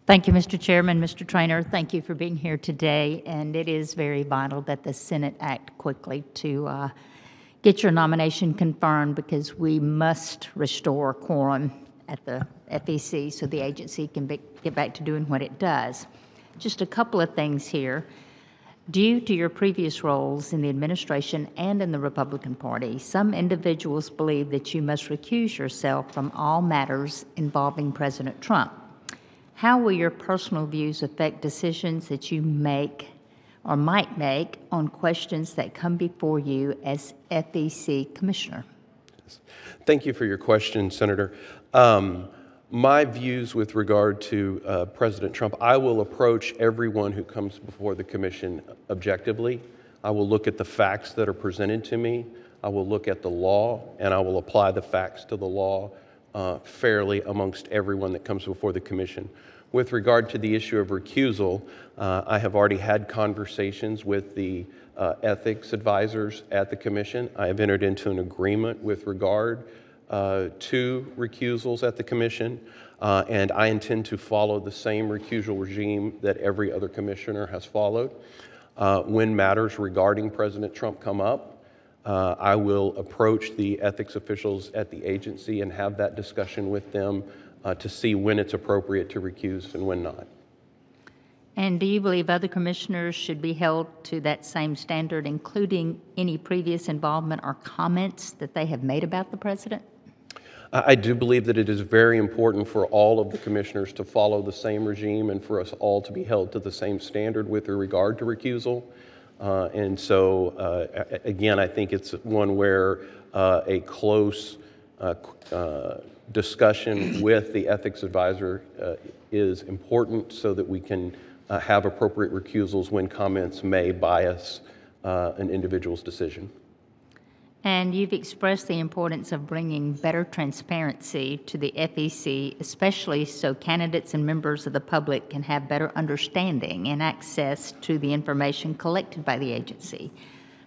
Thank you, Mr. Chairman. Mr. Traynor, thank you for being here today. And it is very vital that the Senate act quickly to get your nomination confirmed, because we must restore quorum at the FEC so the agency can get back to doing what it does. Just a couple of things here. Due to your previous roles in the administration and in the Republican Party, some individuals believe that you must recuse yourself from all matters involving President Trump. How will your personal views affect decisions that you make or might make on questions that come before you as FEC Commissioner? Thank you for your question, Senator. My views with regard to President Trump, I will approach everyone who comes before the Commission objectively. I will look at the facts that are presented to me. I will look at the law, and I will apply the facts to the law fairly amongst everyone that comes before the Commission. With regard to the issue of recusal, I have already had conversations with the ethics advisors at the Commission. I have entered into an agreement with regard to recusals at the Commission, and I intend to follow the same recusal regime that every other commissioner has followed. When matters regarding President Trump come up, I will approach the ethics officials at the agency and have that discussion with them to see when it's appropriate to recuse and when not. And do you believe other commissioners should be held to that same standard, including any previous involvement or comments that they have made about the president? I do believe that it is very important for all of the commissioners to follow the same regime and for us all to be held to the same standard with regard to recusal. And so, again, I think it's one where a close discussion with the ethics advisor is important so that we can have appropriate recusals when comments may bias an individual's decision. And you've expressed the importance of bringing better transparency to the FEC, especially so candidates and members of the public can have better understanding and access to the information collected by the agency.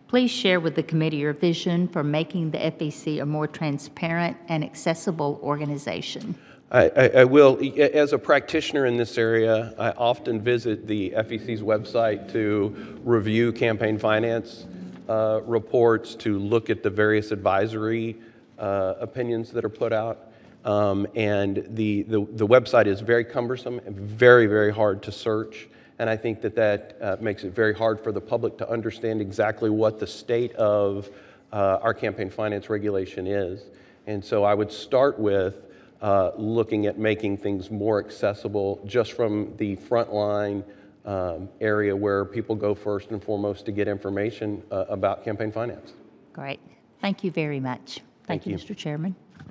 Please share with the committee your vision for making the FEC a more transparent and accessible organization. I will. As a practitioner in this area, I often visit the FEC's website to review campaign finance reports, to look at the various advisory opinions that are put out. And the website is very cumbersome and very, very hard to search. And I think that makes it very hard for the public to understand exactly what the state of our campaign finance regulation is. And so I would start with looking at making things more accessible just from the frontline area where people go first and foremost to get information about campaign finance. Great. Thank you very much. Thank you, you. Mr. Chairman.